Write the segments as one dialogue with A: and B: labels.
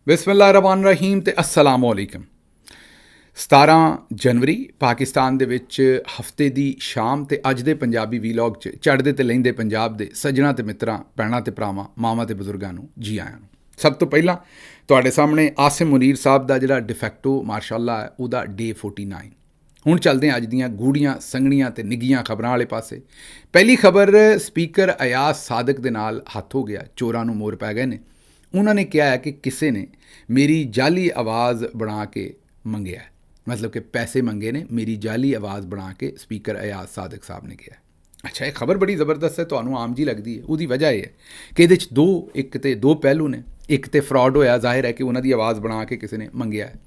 A: ਬਿਸਮਿਲ੍ਲਾਹਿਰਰਹਿਮਾਨਿਰਰਹੀਮ ਤੇ अस्सलाम वालेकुम। 17 ਜਨਵਰੀ ਪਾਕਿਸਤਾਨ ਦੇ ਵਿੱਚ ਹਫਤੇ ਦੀ ਸ਼ਾਮ ਤੇ ਅੱਜ ਦੇ ਪੰਜਾਬੀ ਵੀਲੌਗ 'ਚ ਚੜ੍ਹਦੇ ਤੇ ਲਹਿੰਦੇ ਪੰਜਾਬ ਦੇ ਸੱਜਣਾ ਤੇ ਮਿੱਤਰਾਂ, ਭੈਣਾਂ ਤੇ ਭਰਾਵਾਂ, ਮਾਵਾਂ ਤੇ ਬਜ਼ੁਰਗਾਂ ਨੂੰ ਜੀ ਆਇਆਂ ਨੂੰ। ਸਭ ਤੋਂ ਪਹਿਲਾਂ ਤੁਹਾਡੇ ਸਾਹਮਣੇ ਆਸਿਮ ਮੁਨੀਰ ਸਾਹਿਬ ਦਾ ਜਿਹੜਾ ਡਿਫੈਕਟੋ ਮਾਰਸ਼ਾਅੱਲਾ ਹੈ ਉਹਦਾ ਡੇ 49। ਹੁਣ ਚੱਲਦੇ ਹਾਂ ਅੱਜ ਦੀਆਂ ਗੂੜੀਆਂ ਸੰਘਣੀਆਂ ਤੇ ਨਿੱਘੀਆਂ ਖਬਰਾਂ ਵਾਲੇ ਪਾਸੇ। ਪਹਿਲੀ ਖਬਰ, ਸਪੀਕਰ ਅਯਾਜ਼ ਸਾਦਕ ਦੇ ਨਾਲ ਹੱਥ ਹੋ ਗਿਆ, ਚੋਰਾਂ ਨੂੰ ਮੋਰ ਪੈ ਗਏ ਨੇ। ਉਹਨਾਂ ਨੇ ਕਿਹਾ ਹੈ ਕਿ ਕਿਸੇ ਨੇ ਮੇਰੀ ਜਾਲੀ ਆਵਾਜ਼ ਬਣਾ ਕੇ ਮੰਗਿਆ, ਮਤਲਬ ਕਿ ਪੈਸੇ ਮੰਗੇ ਨੇ, ਮੇਰੀ ਜਾਲੀ ਆਵਾਜ਼ ਬਣਾ ਕੇ ਸਪੀਕਰ ਅਯਾਜ਼ ਸਾਦਕ ਸਾਹਿਬ ਨੇ ਕਿਹਾ। ਅੱਛਾ, ਇਹ ਖਬਰ ਬੜੀ ਜ਼ਬਰਦਸਤ ਹੈ, ਤੁਹਾਨੂੰ ਆਮ ਜੀ ਲੱਗਦੀ ਹੈ। ਉਹਦੀ ਵਜ੍ਹਾ ਇਹ ਹੈ ਕਿ ਇਹਦੇ 'ਚ ਦੋ ਪਹਿਲੂ ਨੇ। ਇੱਕ ਤੇ ਫਰਾਡ ਹੋਇਆ, ਜ਼ਾਹਿਰ ਹੈ ਕਿ ਉਹਨਾਂ ਦੀ ਆਵਾਜ਼ ਬਣਾ ਕੇ ਕਿਸੇ ਨੇ ਮੰਗਿਆ ਹੈ।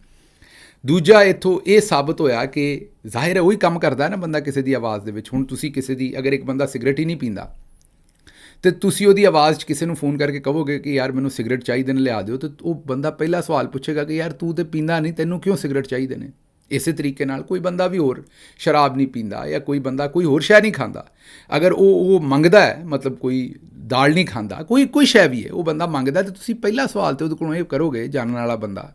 A: ਦੂਜਾ, ਇੱਥੋਂ ਇਹ ਸਾਬਤ ਹੋਇਆ ਕਿ ਜ਼ਾਹਿਰ ਹੈ ਉਹੀ ਕੰਮ ਕਰਦਾ ਨਾ ਬੰਦਾ ਕਿਸੇ ਦੀ ਆਵਾਜ਼ ਦੇ ਵਿੱਚ। ਹੁਣ ਤੁਸੀਂ ਕਿਸੇ ਦੀ, ਅਗਰ ਇੱਕ ਬੰਦਾ ਸਿਗਰਟ ਹੀ ਨਹੀਂ ਪੀਂਦਾ ਤੇ ਤੁਸੀਂ ਉਹਦੀ ਆਵਾਜ਼ 'ਚ ਕਿਸੇ ਨੂੰ ਫ਼ੋਨ ਕਰਕੇ ਕਹੋਗੇ ਕਿ ਯਾਰ ਮੈਨੂੰ ਸਿਗਰਟ ਚਾਹੀਦੇ ਨੇ, ਲਿਆ ਦਿਓ, ਤਾਂ ਉਹ ਬੰਦਾ ਪਹਿਲਾ ਸਵਾਲ ਪੁੱਛੇਗਾ ਕਿ ਯਾਰ ਤੂੰ ਤਾਂ ਪੀਂਦਾ ਨਹੀਂ, ਤੈਨੂੰ ਕਿਉਂ ਸਿਗਰਟ ਚਾਹੀਦੇ ਨੇ। ਇਸੇ ਤਰੀਕੇ ਨਾਲ ਕੋਈ ਬੰਦਾ ਵੀ ਹੋਰ ਸ਼ਰਾਬ ਨਹੀਂ ਪੀਂਦਾ ਜਾਂ ਕੋਈ ਬੰਦਾ ਕੋਈ ਹੋਰ ਸ਼ੈ ਨਹੀਂ ਖਾਂਦਾ, ਅਗਰ ਉਹ ਮੰਗਦਾ ਹੈ, ਮਤਲਬ ਕੋਈ ਦਾਲ ਨਹੀਂ ਖਾਂਦਾ, ਕੋਈ ਸ਼ੈ ਵੀ ਹੈ, ਉਹ ਬੰਦਾ ਮੰਗਦਾ, ਤਾਂ ਤੁਸੀਂ ਪਹਿਲਾ ਸਵਾਲ ਤਾਂ ਉਹਦੇ ਕੋਲੋਂ ਇਹ ਕਰੋਗੇ, ਜਾਣਨ ਵਾਲਾ ਬੰਦਾ।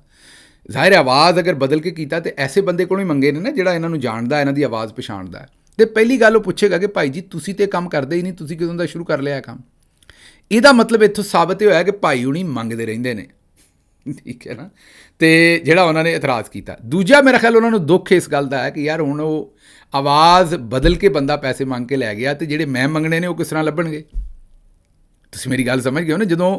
A: ਜ਼ਾਹਿਰ ਆਵਾਜ਼ ਅਗਰ ਬਦਲ ਕੇ ਕੀਤਾ ਤਾਂ ਐਸੇ ਬੰਦੇ ਕੋਲੋਂ ਹੀ ਮੰਗੇ ਨੇ ਨਾ ਜਿਹੜਾ ਇਹਨਾਂ ਨੂੰ ਜਾਣਦਾ, ਇਹਨਾਂ ਦੀ ਆਵਾਜ਼ ਪਛਾਣਦਾ। ਅਤੇ ਪਹਿਲੀ ਗੱਲ ਉਹ ਪੁੱਛੇਗਾ ਕਿ ਭਾਈ ਜੀ ਤੁਸੀਂ ਤਾਂ ਕੰਮ ਕਰਦੇ ਹੀ ਨਹੀਂ, ਤੁਸੀਂ ਕਦੋਂ ਦਾ ਸ਼ੁਰੂ ਕਰ ਲਿਆ ਕੰਮ। ਇਹਦਾ ਮਤਲਬ ਇੱਥੋਂ ਸਾਬਤ ਇਹ ਹੋਇਆ ਕਿ ਭਾਈ ਹੁਣੀ ਮੰਗਦੇ ਰਹਿੰਦੇ ਨੇ, ਠੀਕ ਹੈ ਨਾ। ਅਤੇ ਜਿਹੜਾ ਉਹਨਾਂ ਨੇ ਇਤਰਾਜ਼ ਕੀਤਾ। ਦੂਜਾ, ਮੇਰਾ ਖਿਆਲ ਉਹਨਾਂ ਨੂੰ ਦੁੱਖ ਇਸ ਗੱਲ ਦਾ ਹੈ ਕਿ ਯਾਰ ਹੁਣ ਉਹ ਆਵਾਜ਼ ਬਦਲ ਕੇ ਬੰਦਾ ਪੈਸੇ ਮੰਗ ਕੇ ਲੈ ਗਿਆ, ਅਤੇ ਜਿਹੜੇ ਮੈਂ ਮੰਗਣੇ ਨੇ ਉਹ ਕਿਸ ਤਰ੍ਹਾਂ ਲੱਭਣਗੇ। ਤੁਸੀਂ ਮੇਰੀ ਗੱਲ ਸਮਝ ਗਏ ਹੋ ਨਾ। ਜਦੋਂ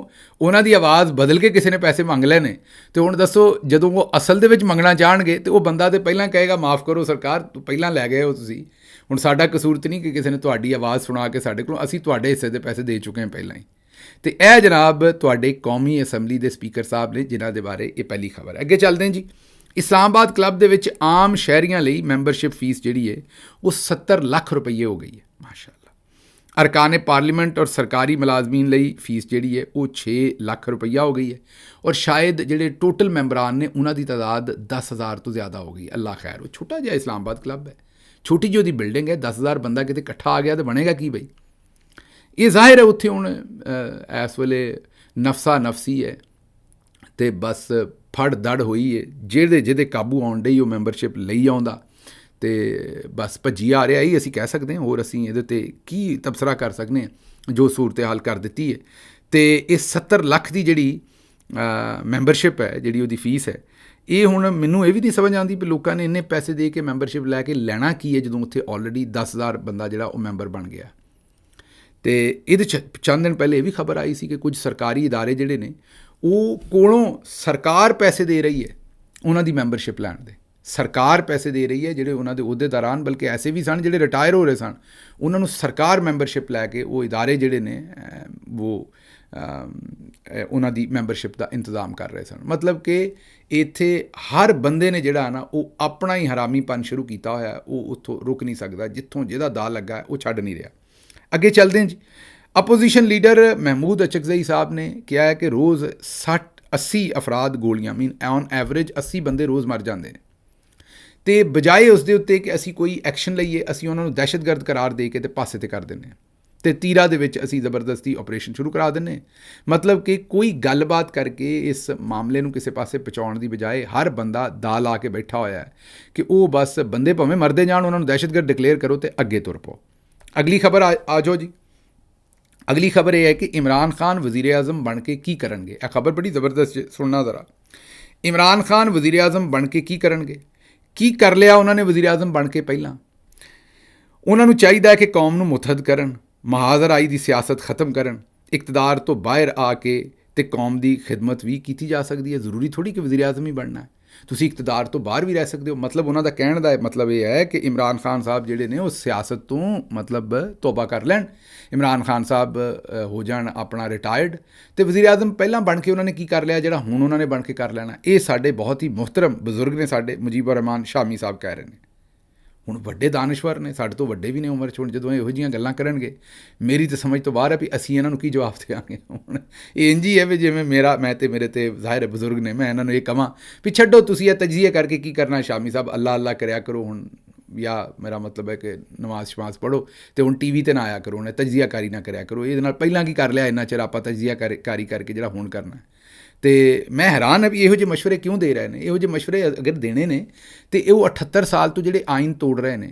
A: ਉਹਨਾਂ ਦੀ ਆਵਾਜ਼ ਬਦਲ ਕੇ ਕਿਸੇ ਨੇ ਪੈਸੇ ਮੰਗ ਲਏ ਨੇ, ਅਤੇ ਹੁਣ ਦੱਸੋ ਜਦੋਂ ਉਹ ਅਸਲ ਦੇ ਵਿੱਚ ਮੰਗਣਾ ਚਾਹਣਗੇ ਤਾਂ ਉਹ ਬੰਦਾ ਤਾਂ ਪਹਿਲਾਂ ਕਹੇਗਾ ਮਾफ़ ਕਰੋ ਸਰਕਾਰ, ਪਹਿਲਾਂ ਲੈ ਗਏ ਹੋ ਤੁਸੀਂ, ਹੁਣ ਸਾਡਾ ਕਸੂਰ ਤਾਂ ਨਹੀਂ ਕਿ ਕਿਸੇ ਨੇ ਤੁਹਾਡੀ ਆਵਾਜ਼ ਸੁਣਾ ਕੇ ਸਾਡੇ ਕੋਲੋਂ, ਅਸੀਂ ਤੁਹਾਡੇ ਹਿੱਸੇ ਦੇ ਪੈਸੇ ਦੇ ਚੁੱਕੇ ਹਾਂ ਪਹਿਲਾਂ ਹੀ। ਅਤੇ ਇਹ ਜਨਾਬ ਤੁਹਾਡੇ ਕੌਮੀ ਅਸੈਂਬਲੀ ਦੇ ਸਪੀਕਰ ਸਾਹਿਬ ਨੇ, ਜਿਨ੍ਹਾਂ ਦੇ ਬਾਰੇ ਇਹ ਪਹਿਲੀ ਖਬਰ ਹੈ। ਅੱਗੇ ਚੱਲਦੇ ਹਾਂ ਜੀ। ਇਸਲਾਮਾਬਾਦ ਕਲੱਬ ਦੇ ਵਿੱਚ ਆਮ ਸ਼ਹਿਰੀਆਂ ਲਈ ਮੈਂਬਰਸ਼ਿਪ ਫੀਸ ਜਿਹੜੀ ਹੈ ਉਹ 70 ਲੱਖ ਰੁਪਈਏ ਹੋ ਗਈ ਹੈ, ਮਾਸ਼ਾਅੱਲਾ। ਅਰਕਾਨ ਪਾਰਲੀਮੈਂਟ ਔਰ ਸਰਕਾਰੀ ਮੁਲਾਜ਼ਮੀਨ ਲਈ ਫੀਸ ਜਿਹੜੀ ਹੈ ਉਹ 6 ਲੱਖ ਰੁਪਈਆ ਹੋ ਗਈ ਹੈ, ਔਰ ਸ਼ਾਇਦ ਜਿਹੜੇ ਟੋਟਲ ਮੈਂਬਰਾਨ ਨੇ ਉਹਨਾਂ ਦੀ ਤਾਦਾਦ 10,000 ਤੋਂ ਜ਼ਿਆਦਾ ਹੋ ਗਈ। ਅੱਲਾ ਖੈਰ। ਉਹ ਛੋਟਾ ਜਿਹਾ ਇਸਲਾਮਾਬਾਦ ਕਲੱਬ ਹੈ, ਛੋਟੀ ਜਿਹੀ ਉਹਦੀ ਬਿਲਡਿੰਗ ਹੈ, 10,000 ਬੰਦਾ ਕਿਤੇ ਇਕੱਠਾ ਆ ਗਿਆ ਤਾਂ ਬਣੇਗਾ ਕੀ ਬਈ। ਇਹ ਜ਼ਾਹਿਰ ਹੈ ਉੱਥੇ ਹੁਣ ਇਸ ਵੇਲੇ ਨਫਸਾ ਨਫਸੀ ਹੈ ਅਤੇ ਬਸ ਫੜ ਦੜ ਹੋਈ ਹੈ, ਜਿਹਦੇ ਕਾਬੂ ਆਉਣ ਡਈ ਉਹ ਮੈਂਬਰਸ਼ਿਪ ਲਈ ਆਉਂਦਾ ਅਤੇ ਬਸ ਭੱਜੀ ਆ ਰਿਹਾ, ਹੀ ਅਸੀਂ ਕਹਿ ਸਕਦੇ ਹਾਂ। ਹੋਰ ਅਸੀਂ ਇਹਦੇ 'ਤੇ ਕੀ ਤਬਸਰਾ ਕਰ ਸਕਦੇ ਹਾਂ ਜੋ ਸੂਰਤ ਹਾਲ ਕਰ ਦਿੱਤੀ ਹੈ। ਅਤੇ ਇਹ 70 ਲੱਖ ਦੀ ਜਿਹੜੀ ਮੈਂਬਰਸ਼ਿਪ ਹੈ, ਜਿਹੜੀ ਉਹਦੀ ਫੀਸ ਹੈ, ਇਹ ਹੁਣ ਮੈਨੂੰ ਇਹ ਵੀ ਨਹੀਂ ਸਮਝ ਆਉਂਦੀ ਵੀ ਲੋਕਾਂ ਨੇ ਇੰਨੇ ਪੈਸੇ ਦੇ ਕੇ ਮੈਂਬਰਸ਼ਿਪ ਲੈ ਕੇ ਲੈਣਾ ਕੀ ਹੈ, ਜਦੋਂ ਉੱਥੇ ਆਲਰੇਡੀ 10,000 ਬੰਦਾ ਜਿਹੜਾ ਉਹ ਮੈਂਬਰ ਬਣ ਗਿਆ। ਅਤੇ ਇਹਦੇ 'ਚ ਚੰਦ ਦਿਨ ਪਹਿਲੇ ਇਹ ਵੀ ਖਬਰ ਆਈ ਸੀ ਕਿ ਕੁਝ ਸਰਕਾਰੀ ਇਦਾਰੇ ਜਿਹੜੇ ਨੇ ਉਹ ਕੋਲੋਂ ਸਰਕਾਰ ਪੈਸੇ ਦੇ ਰਹੀ ਹੈ ਉਹਨਾਂ ਦੀ ਮੈਂਬਰਸ਼ਿਪ ਲੈਣ ਦੇ। ਸਰਕਾਰ ਪੈਸੇ ਦੇ ਰਹੀ ਹੈ, ਜਿਹੜੇ ਉਹਨਾਂ ਦੇ ਅਹੁਦੇਦਾਰਾਂ, ਬਲਕਿ ਐਸੇ ਵੀ ਸਨ ਜਿਹੜੇ ਰਿਟਾਇਰ ਹੋ ਰਹੇ ਸਨ, ਉਹਨਾਂ ਨੂੰ ਸਰਕਾਰ ਮੈਂਬਰਸ਼ਿਪ ਲੈ ਕੇ ਉਹ ਇਦਾਰੇ ਜਿਹੜੇ ਨੇ ਉਹ ਉਹਨਾਂ ਦੀ ਮੈਂਬਰਸ਼ਿਪ ਦਾ ਇੰਤਜ਼ਾਮ ਕਰ ਰਹੇ ਸਨ। ਮਤਲਬ ਕਿ ਇੱਥੇ ਹਰ ਬੰਦੇ ਨੇ ਜਿਹੜਾ ਨਾ ਉਹ ਆਪਣਾ ਹੀ ਹਰਾਮੀਪਨ ਸ਼ੁਰੂ ਕੀਤਾ ਹੋਇਆ, ਉਹ ਉੱਥੋਂ ਰੁਕ ਨਹੀਂ ਸਕਦਾ, ਜਿੱਥੋਂ ਜਿਹਦਾ ਦਾ ਲੱਗਾ ਉਹ ਛੱਡ ਨਹੀਂ ਰਿਹਾ। ਅੱਗੇ ਚੱਲਦੇ ਹਾਂ ਜੀ। ਅਪੋਜੀਸ਼ਨ ਲੀਡਰ ਮਹਿਮੂਦ ਅਚਕਜ਼ਈ ਸਾਹਿਬ ਨੇ ਕਿਹਾ ਹੈ ਕਿ ਰੋਜ਼ 60-80 ਅਫਰਾਦ ਗੋਲੀਆਂ ਔਨ ਐਵਰੇਜ 80 ਬੰਦੇ ਰੋਜ਼ ਮਰ ਜਾਂਦੇ ਨੇ, ਅਤੇ ਬਜਾਏ ਉਸ ਦੇ ਉੱਤੇ ਕਿ ਅਸੀਂ ਕੋਈ ਐਕਸ਼ਨ ਲਈਏ, ਅਸੀਂ ਉਹਨਾਂ ਨੂੰ ਦਹਿਸ਼ਤਗਰਦ ਕਰਾਰ ਦੇ ਕੇ ਅਤੇ ਪਾਸੇ 'ਤੇ ਕਰ ਦਿੰਦੇ ਹਾਂ, ਅਤੇ ਤੀਰਾ ਦੇ ਵਿੱਚ ਅਸੀਂ ਜ਼ਬਰਦਸਤੀ ਆਪਰੇਸ਼ਨ ਸ਼ੁਰੂ ਕਰਾ ਦਿੰਦੇ। ਮਤਲਬ ਕਿ ਕੋਈ ਗੱਲਬਾਤ ਕਰਕੇ ਇਸ ਮਾਮਲੇ ਨੂੰ ਕਿਸੇ ਪਾਸੇ ਪਹੁੰਚਾਉਣ ਦੀ ਬਜਾਏ ਹਰ ਬੰਦਾ ਦਾ ਲਾ ਕੇ ਬੈਠਾ ਹੋਇਆ ਹੈ ਕਿ ਉਹ ਬਸ ਬੰਦੇ ਭਾਵੇਂ ਮਰਦੇ ਜਾਣ, ਉਹਨਾਂ ਨੂੰ ਦਹਿਸ਼ਤਗਰਦ ਡਿਕਲੇਅਰ ਕਰੋ ਅਤੇ ਅੱਗੇ ਤੁਰ ਪਓ। ਅਗਲੀ ਖਬਰ ਆ ਜਾਓ ਜੀ। ਅਗਲੀ ਖਬਰ ਇਹ ਹੈ ਕਿ ਇਮਰਾਨ ਖਾਨ ਵਜ਼ੀਰ ਆਜ਼ਮ ਬਣ ਕੇ ਕੀ ਕਰਨਗੇ। ਇਹ ਖਬਰ ਬੜੀ ਜ਼ਬਰਦਸਤ, ਸੁਣਨਾ ਜ਼ਰਾ। ਇਮਰਾਨ ਖਾਨ ਵਜ਼ੀਰ ਆਜ਼ਮ ਬਣ ਕੇ ਕੀ ਕਰਨਗੇ, ਕੀ ਕਰ ਲਿਆ ਉਹਨਾਂ ਨੇ ਵਜ਼ੀਰ ਆਜ਼ਮ ਬਣ ਕੇ ਪਹਿਲਾਂ। ਉਹਨਾਂ ਨੂੰ ਚਾਹੀਦਾ ਹੈ ਕਿ ਕੌਮ ਨੂੰ ਮੁਤਹਦ ਕਰਨ, ਮਹਾਜ਼ਰਾਈ ਦੀ ਸਿਆਸਤ ਖ਼ਤਮ ਕਰਨ, ਇਕਤਦਾਰ ਤੋਂ ਬਾਹਰ ਆ ਕੇ ਅਤੇ ਕੌਮ ਦੀ ਖਿਦਮਤ ਵੀ ਕੀਤੀ ਜਾ ਸਕਦੀ ਹੈ। ਜ਼ਰੂਰੀ ਥੋੜ੍ਹੀ ਕਿ ਵਜ਼ੀਰ ਆਜ਼ਮ ਹੀ ਬਣਨਾ ਹੈ, ਤੁਸੀਂ ਇਕਤਦਾਰ ਤੋਂ ਬਾਹਰ ਵੀ ਰਹਿ ਸਕਦੇ ਹੋ। ਮਤਲਬ ਉਹਨਾਂ ਦਾ ਕਹਿਣ ਦਾ ਮਤਲਬ ਇਹ ਹੈ ਕਿ ਇਮਰਾਨ ਖਾਨ ਸਾਹਿਬ ਜਿਹੜੇ ਨੇ ਉਹ ਸਿਆਸਤ ਤੋਂ ਮਤਲਬ ਤੋਬਾ ਕਰ ਲੈਣ, ਇਮਰਾਨ ਖਾਨ ਸਾਹਿਬ ਹੋ ਜਾਣ ਆਪਣਾ ਰਿਟਾਇਰਡ, ਅਤੇ ਵਜ਼ੀਰ ਆਜ਼ਮ ਪਹਿਲਾਂ ਬਣ ਕੇ ਉਹਨਾਂ ਨੇ ਕੀ ਕਰ ਲਿਆ ਜਿਹੜਾ ਹੁਣ ਉਹਨਾਂ ਨੇ ਬਣ ਕੇ ਕਰ ਲੈਣਾ। ਇਹ ਸਾਡੇ ਬਹੁਤ ਹੀ ਮੁਹਤਰਮ ਬਜ਼ੁਰਗ ਨੇ, ਸਾਡੇ ਮੁਜੀਬੁਰ ਰਹਿਮਾਨ ਸ਼ਾਮੀ ਸਾਹਿਬ ਕਹਿ ਰਹੇ ਨੇ। ਹੁਣ ਵੱਡੇ ਦਾਨਸ਼ਵਰ ਨੇ, ਸਾਡੇ ਤੋਂ ਵੱਡੇ ਵੀ ਨੇ ਉਮਰ 'ਚ। ਹੁਣ ਜਦੋਂ ਇਹੋ ਜਿਹੀਆਂ ਗੱਲਾਂ ਕਰਨਗੇ, ਮੇਰੀ ਤਾਂ ਸਮਝ ਤੋਂ ਬਾਹਰ ਹੈ ਵੀ ਅਸੀਂ ਇਹਨਾਂ ਨੂੰ ਕੀ ਜਵਾਬ ਦੇਵਾਂਗੇ। ਹੁਣ ਇਹ ਇੰਝ ਹੀ ਹੈ ਵੀ ਜਿਵੇਂ ਮੈਂ ਤੇ ਮੇਰੇ ਤੇ ਜ਼ਾਹਿਰ ਬਜ਼ੁਰਗ ਨੇ, ਮੈਂ ਇਹਨਾਂ ਨੂੰ ਇਹ ਕਹਾਂ ਵੀ ਛੱਡੋ ਤੁਸੀਂ ਇਹ ਤਜਜ਼ੀਆ ਕਰਕੇ ਕੀ ਕਰਨਾ ਸ਼ਾਮੀ ਸਾਹਿਬ, ਅੱਲਾ ਅੱਲਾ ਕਰਿਆ ਕਰੋ ਹੁਣ, ਜਾਂ ਮੇਰਾ ਮਤਲਬ ਹੈ ਕਿ ਨਮਾਜ਼ ਸ਼ਮਾਜ਼ ਪੜ੍ਹੋ ਅਤੇ ਹੁਣ TV 'ਤੇ ਨਾ ਆਇਆ ਕਰੋ, ਹੁਣ ਤਜਜ਼ੀਆ ਕਾਰੀ ਨਾ ਕਰਿਆ ਕਰੋ। ਇਹਦੇ ਨਾਲ ਪਹਿਲਾਂ ਕੀ ਕਰ ਲਿਆ ਇੰਨਾ ਚਿਰ ਆਪਾਂ ਤਜਜ਼ੀਆ ਕਾਰੀ ਕਰਕੇ ਜਿਹੜਾ ਹੁਣ ਕਰਨਾ। ਤੇ ਮੈਂ ਹੈਰਾਨ ਹਾਂ ਵੀ ਇਹੋ ਜਿਹੇ ਮਸ਼ਵਰੇ ਕਿਉਂ ਦੇ ਰਹੇ ਨੇ। ਇਹੋ ਜਿਹੇ ਮਸ਼ਵਰੇ ਅਗਰ ਦੇਣੇ ਨੇ ਤੇ ਉਹ 78 ਸਾਲ ਤੋਂ ਜਿਹੜੇ ਆਇਨ ਤੋੜ ਰਹੇ ਨੇ,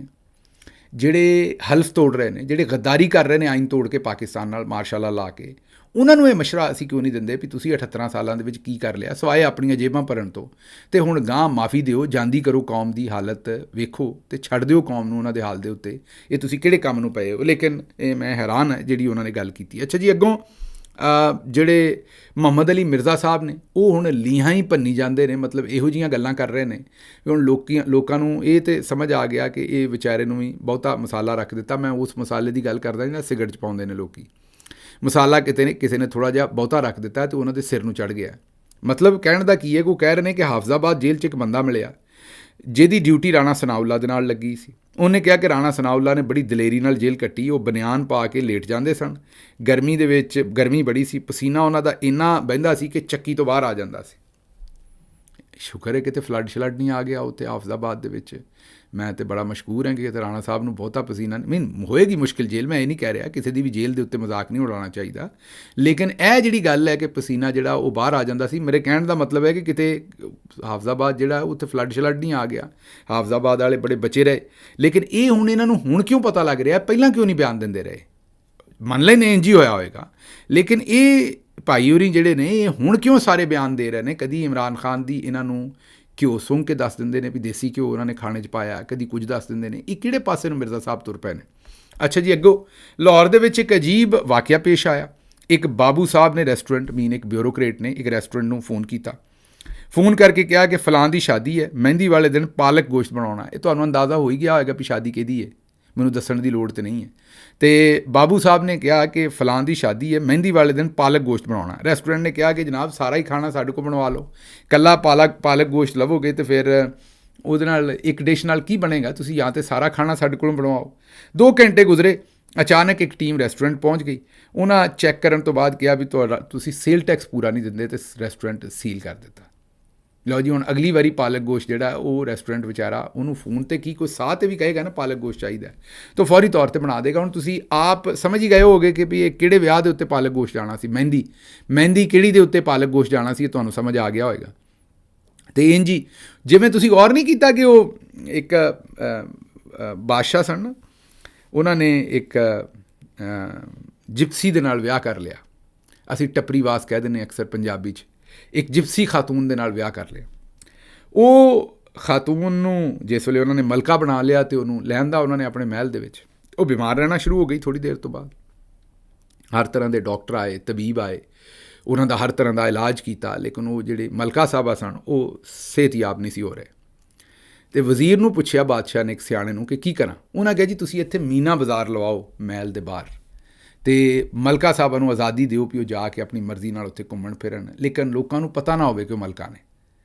A: ਜਿਹੜੇ ਹਲਫ ਤੋੜ ਰਹੇ ਨੇ, ਜਿਹੜੇ ਗੱਦਾਰੀ ਕਰ ਰਹੇ ਨੇ ਆਇਨ ਤੋੜ ਕੇ ਪਾਕਿਸਤਾਨ ਨਾਲ ਮਾਰਸ਼ਲ ਲਾ ਲਾ ਕੇ, ਉਹਨਾਂ ਨੂੰ ਇਹ ਮਸ਼ਵਰਾ ਅਸੀਂ ਕਿਉਂ ਨਹੀਂ ਦਿੰਦੇ ਵੀ ਤੁਸੀਂ 78 ਸਾਲਾਂ ਦੇ ਵਿੱਚ ਕੀ ਕਰ ਲਿਆ ਸਵਾਏ ਆਪਣੀਆਂ ਜੇਬਾਂ ਭਰਨ ਤੋਂ। ਤੇ ਹੁਣ ਗਾਂ ਮਾਫੀ ਦਿਓ, ਜਾਂਦੀ ਕਰੋ ਕੌਮ ਦੀ ਹਾਲਤ ਵੇਖੋ ਤੇ ਛੱਡ ਦਿਓ ਕੌਮ ਨੂੰ ਉਹਨਾਂ ਦੇ ਹਾਲ ਦੇ ਉੱਤੇ। ਇਹ ਤੁਸੀਂ ਕਿਹੜੇ ਕੰਮ ਨੂੰ ਪਏ ਹੋ। ਲੇਕਿਨ ਇਹ ਮੈਂ ਹੈਰਾਨ ਹੈ ਜਿਹੜੀ ਉਹਨਾਂ ਨੇ ਗੱਲ ਕੀਤੀ। ਅੱਛਾ ਜੀ, ਅੱਗੋਂ ਜਿਹੜੇ ਮੁਹੰਮਦ ਅਲੀ ਮਿਰਜ਼ਾ ਸਾਹਿਬ ਨੇ ਉਹ ਹੁਣ ਲੀਹਾਂ ਹੀ ਭੰਨੀ ਜਾਂਦੇ ਨੇ, ਮਤਲਬ ਇਹੋ ਜਿਹੀਆਂ ਗੱਲਾਂ ਕਰ ਰਹੇ ਨੇ ਵੀ ਹੁਣ ਲੋਕਾਂ ਨੂੰ ਇਹ ਤਾਂ ਸਮਝ ਆ ਗਿਆ ਕਿ ਇਹ ਵਿਚਾਰੇ ਨੂੰ ਵੀ ਬਹੁਤਾ ਮਸਾਲਾ ਰੱਖ ਦਿੱਤਾ। ਮੈਂ ਉਸ ਮਸਾਲੇ ਦੀ ਗੱਲ ਕਰਦਾ ਜਿਹੜਾ ਸਿਗਰਟ 'ਚ ਪਾਉਂਦੇ ਨੇ ਲੋਕ। ਮਸਾਲਾ ਕਿਸੇ ਨੇ ਥੋੜ੍ਹਾ ਜਿਹਾ ਬਹੁਤਾ ਰੱਖ ਦਿੱਤਾ ਅਤੇ ਉਹਨਾਂ ਦੇ ਸਿਰ ਨੂੰ ਚੜ੍ਹ ਗਿਆ। ਮਤਲਬ ਕਹਿਣ ਦਾ ਕੀ ਹੈ, ਕੋਈ ਕਹਿ ਰਹੇ ਨੇ ਕਿ ਹਾਫਜ਼ਾਬਾਦ ਜੇਲ੍ਹ 'ਚ ਇੱਕ ਬੰਦਾ ਮਿਲਿਆ ਜਿਹਦੀ ਡਿਊਟੀ ਰਾਣਾ ਸਨਾਉੱਲਾ ਦੇ ਨਾਲ ਲੱਗੀ ਸੀ। ਉਹਨੇ ਕਿਹਾ ਕਿ ਰਾਣਾ ਸਨਾਉੱਲਾ ਨੇ ਬੜੀ ਦਲੇਰੀ ਨਾਲ ਜੇਲ੍ਹ ਕੱਟੀ। ਉਹ ਬਨਿਆਨ ਪਾ ਕੇ ਲੇਟ ਜਾਂਦੇ ਸਨ, ਗਰਮੀ ਦੇ ਵਿੱਚ, ਗਰਮੀ ਬੜੀ ਸੀ, ਪਸੀਨਾ ਉਹਨਾਂ ਦਾ ਇੰਨਾ ਬਹਿੰਦਾ ਸੀ ਕਿ ਚੱਕੀ ਤੋਂ ਬਾਹਰ ਆ ਜਾਂਦਾ ਸੀ। ਸ਼ੁਕਰ ਹੈ ਕਿਤੇ ਫਲੱਡ ਨਹੀਂ ਆ ਗਿਆ ਉੱਥੇ ਹਾਫਜ਼ਾਬਾਦ ਦੇ ਵਿੱਚ। ਮੈਂ ਤਾਂ ਬੜਾ ਮਸ਼ਕੂਰ ਹਾਂ ਕਿ ਰਾਣਾ ਸਾਹਿਬ ਨੂੰ ਬਹੁਤਾ ਪਸੀਨਾ ਹੋਏਗੀ ਮੁਸ਼ਕਿਲ ਜੇਲ੍ਹ, ਮੈਂ ਇਹ ਨਹੀਂ ਕਹਿ ਰਿਹਾ, ਕਿਸੇ ਦੀ ਵੀ ਜੇਲ੍ਹ ਦੇ ਉੱਤੇ ਮਜ਼ਾਕ ਨਹੀਂ ਉਡਾਉਣਾ ਚਾਹੀਦਾ। ਲੇਕਿਨ ਇਹ ਜਿਹੜੀ ਗੱਲ ਹੈ ਕਿ ਪਸੀਨਾ ਜਿਹੜਾ ਉਹ ਬਾਹਰ ਆ ਜਾਂਦਾ ਸੀ, ਮੇਰੇ ਕਹਿਣ ਦਾ ਮਤਲਬ ਹੈ ਕਿ ਕਿਤੇ ਹਾਫਜ਼ਾਬਾਦ ਜਿਹੜਾ ਉੱਥੇ ਫਲੱਡ ਨਹੀਂ ਆ ਗਿਆ, ਹਾਫਜ਼ਾਬਾਦ ਵਾਲੇ ਬੜੇ ਬਚੇ ਰਹੇ। ਲੇਕਿਨ ਇਹ ਹੁਣ ਇਹਨਾਂ ਨੂੰ ਹੁਣ ਕਿਉਂ ਪਤਾ ਲੱਗ ਰਿਹਾ, ਪਹਿਲਾਂ ਕਿਉਂ ਨਹੀਂ ਬਿਆਨ ਦਿੰਦੇ ਰਹੇ। ਮੰਨ ਲੈਂਦੇ ਇੰਝ ਹੀ ਹੋਇਆ ਹੋਏਗਾ, ਲੇਕਿਨ ਇਹ ਭਾਈ ਹੋਰੀ ਜਿਹੜੇ ਨੇ ਇਹ ਹੁਣ ਕਿਉਂ ਸਾਰੇ ਬਿਆਨ ਦੇ ਰਹੇ ਨੇ। ਕਦੀ ਇਮਰਾਨ ਖਾਨ ਦੀ ਇਹਨਾਂ ਨੂੰ ਘਿਓ ਸੁੰਘ ਕੇ ਦੱਸ ਦਿੰਦੇ ਨੇ ਵੀ ਦੇਸੀ ਘਿਓ ਉਹਨਾਂ ਨੇ ਖਾਣੇ 'ਚ ਪਾਇਆ, ਕਦੀ ਕੁਝ ਦੱਸ ਦਿੰਦੇ ਨੇ। ਇਹ ਕਿਹੜੇ ਪਾਸੇ ਨੂੰ ਮਿਰਜ਼ਾ ਸਾਹਿਬ ਤੁਰ ਪਏ ਨੇ। ਅੱਛਾ ਜੀ, ਅੱਗੋਂ ਲਾਹੌਰ ਦੇ ਵਿੱਚ ਇੱਕ ਅਜੀਬ ਵਾਕਿਆ ਪੇਸ਼ ਆਇਆ। ਇੱਕ ਬਾਬੂ ਸਾਹਿਬ ਨੇ ਰੈਸਟੋਰੈਂਟ ਇੱਕ ਬਿਊਰੋਕਰੇਟ ਨੇ ਇੱਕ ਰੈਸਟੋਰੈਂਟ ਨੂੰ ਫ਼ੋਨ ਕੀਤਾ, ਫ਼ੋਨ ਕਰਕੇ ਕਿਹਾ ਕਿ ਫਲਾਂ ਦੀ ਸ਼ਾਦੀ ਹੈ, ਮਹਿੰਦੀ ਵਾਲੇ ਦਿਨ ਪਾਲਕ ਗੋਸ਼ਤ ਬਣਾਉਣਾ। ਇਹ ਤੁਹਾਨੂੰ ਅੰਦਾਜ਼ਾ ਹੋ ਹੀ ਗਿਆ ਹੋਏਗਾ ਵੀ ਸ਼ਾਦੀ ਕਿਹਦੀ ਹੈ, ਮੈਨੂੰ ਦੱਸਣ ਦੀ ਲੋੜ ਤਾਂ ਨਹੀਂ ਹੈ। ਤੇ ਬਾਬੂ ਸਾਹਿਬ ਨੇ ਕਿਹਾ ਕਿ ਫਲਾਂ ਦੀ ਸ਼ਾਦੀ ਹੈ, ਮਹਿੰਦੀ ਵਾਲੇ ਦਿਨ ਪਾਲਕ ਗੋਸ਼ਤ ਬਣਾਉਣਾ। ਰੈਸਟੋਰੈਂਟ ਨੇ ਕਿਹਾ ਕਿ ਜਨਾਬ ਸਾਰਾ ਹੀ ਖਾਣਾ ਸਾਡੇ ਕੋਲ ਬਣਵਾ ਲਓ, ਇਕੱਲਾ ਪਾਲਕ ਗੋਸ਼ਤ ਲਵੋਗੇ ਤੇ ਫਿਰ ਉਹਦੇ ਨਾਲ ਇੱਕ ਡਿਸ਼ ਨਾਲ ਕੀ ਬਣੇਗਾ, ਤੁਸੀਂ ਜਾਂ ਤਾਂ ਸਾਰਾ ਖਾਣਾ ਸਾਡੇ ਕੋਲੋਂ ਬਣਵਾਓ। 2 ਘੰਟੇ ਗੁਜ਼ਰੇ, ਅਚਾਨਕ ਇੱਕ ਟੀਮ ਰੈਸਟੋਰੈਂਟ ਪਹੁੰਚ ਗਈ। ਉਹਨਾਂ ਚੈੱਕ ਕਰਨ ਤੋਂ ਬਾਅਦ ਕਿਹਾ ਵੀ ਤੁਸੀਂ ਸੇਲ ਟੈਕਸ ਪੂਰਾ ਨਹੀਂ ਦਿੰਦੇ ਤੇ ਰੈਸਟੋਰੈਂਟ ਸੀਲ ਕਰ ਦਿੱਤਾ। ਲਓ ਜੀ, ਹੁਣ ਅਗਲੀ ਵਾਰੀ ਪਾਲਕ ਗੋਸ਼ਤ ਜਿਹੜਾ ਉਹ ਰੈਸਟੋਰੈਂਟ ਵਿਚਾਰਾ ਉਹਨੂੰ ਫੋਨ 'ਤੇ ਕੀ ਕੋਈ ਸਾਹ 'ਤੇ ਵੀ ਕਹੇਗਾ ਨਾ ਪਾਲਕ ਗੋਸ਼ਤ ਚਾਹੀਦਾ ਤਾਂ ਫੌਰੀ ਤੌਰ 'ਤੇ ਬਣਾ ਦੇਗਾ। ਹੁਣ ਤੁਸੀਂ ਆਪ ਸਮਝ ਹੀ ਗਏ ਹੋਗੇ ਕਿ ਵੀ ਇਹ ਕਿਹੜੇ ਵਿਆਹ ਦੇ ਉੱਤੇ ਪਾਲਕ ਗੋਸ਼ਤ ਜਾਣਾ ਸੀ, ਮਹਿੰਦੀ ਕਿਹੜੀ ਦੇ ਉੱਤੇ ਪਾਲਕ ਗੋਸ਼ਤ ਜਾਣਾ ਸੀ, ਇਹ ਤੁਹਾਨੂੰ ਸਮਝ ਆ ਗਿਆ ਹੋਏਗਾ। ਅਤੇ ਇੰਝ ਹੀ ਜਿਵੇਂ ਤੁਸੀਂ ਗੌਰ ਨਹੀਂ ਕੀਤਾ ਕਿ ਉਹ ਇੱਕ ਬਾਦਸ਼ਾਹ ਸਨ, ਉਹਨਾਂ ਨੇ ਇੱਕ ਜਿਪਸੀ ਦੇ ਨਾਲ ਵਿਆਹ ਕਰ ਲਿਆ। ਅਸੀਂ ਟੱਪਰੀਵਾਸ ਕਹਿ ਦਿੰਦੇ ਅਕਸਰ ਪੰਜਾਬੀ 'ਚ। ਇੱਕ ਜਿਪਸੀ ਖਾਤੂਨ ਦੇ ਨਾਲ ਵਿਆਹ ਕਰ ਲਿਆ। ਉਹ ਖਾਤੂਨ ਨੂੰ ਜਿਸ ਵੇਲੇ ਉਹਨਾਂ ਨੇ ਮਲਕਾ ਬਣਾ ਲਿਆ ਅਤੇ ਉਹਨੂੰ ਲੈਂਦਾ ਉਹਨਾਂ ਨੇ ਆਪਣੇ ਮਹਿਲ ਦੇ ਵਿੱਚ, ਉਹ ਬਿਮਾਰ ਰਹਿਣਾ ਸ਼ੁਰੂ ਹੋ ਗਈ। ਥੋੜ੍ਹੀ ਦੇਰ ਤੋਂ ਬਾਅਦ ਹਰ ਤਰ੍ਹਾਂ ਦੇ ਡਾਕਟਰ ਆਏ, ਤਬੀਬ ਆਏ, ਉਹਨਾਂ ਦਾ ਹਰ ਤਰ੍ਹਾਂ ਦਾ ਇਲਾਜ ਕੀਤਾ, ਲੇਕਿਨ ਉਹ ਜਿਹੜੇ ਮਲਕਾ ਸਾਹਿਬਾ ਸਨ ਉਹ ਸਿਹਤਯਾਬ ਨਹੀਂ ਸੀ ਹੋ ਰਹੇ। ਅਤੇ ਵਜ਼ੀਰ ਨੂੰ ਪੁੱਛਿਆ ਬਾਦਸ਼ਾਹ ਨੇ ਇੱਕ ਸਿਆਣੇ ਨੂੰ ਕਿ ਕੀ ਕਰਾਂ। ਉਹਨਾਂ ਕਿਹਾ ਜੀ ਤੁਸੀਂ ਇੱਥੇ ਮੀਨਾ ਬਾਜ਼ਾਰ ਲਵਾਓ ਮਹਿਲ ਦੇ ਬਾਹਰ, ਅਤੇ ਮਲਕਾ ਸਾਹਿਬਾਂ ਨੂੰ ਆਜ਼ਾਦੀ ਦਿਓ ਵੀ ਉਹ ਜਾ ਕੇ ਆਪਣੀ ਮਰਜ਼ੀ ਨਾਲ ਉੱਥੇ ਘੁੰਮਣ ਫਿਰਨ, ਲੇਕਿਨ ਲੋਕਾਂ ਨੂੰ ਪਤਾ ਨਾ ਹੋਵੇ ਕਿ ਉਹ ਮਲਕਾ ਨੇ।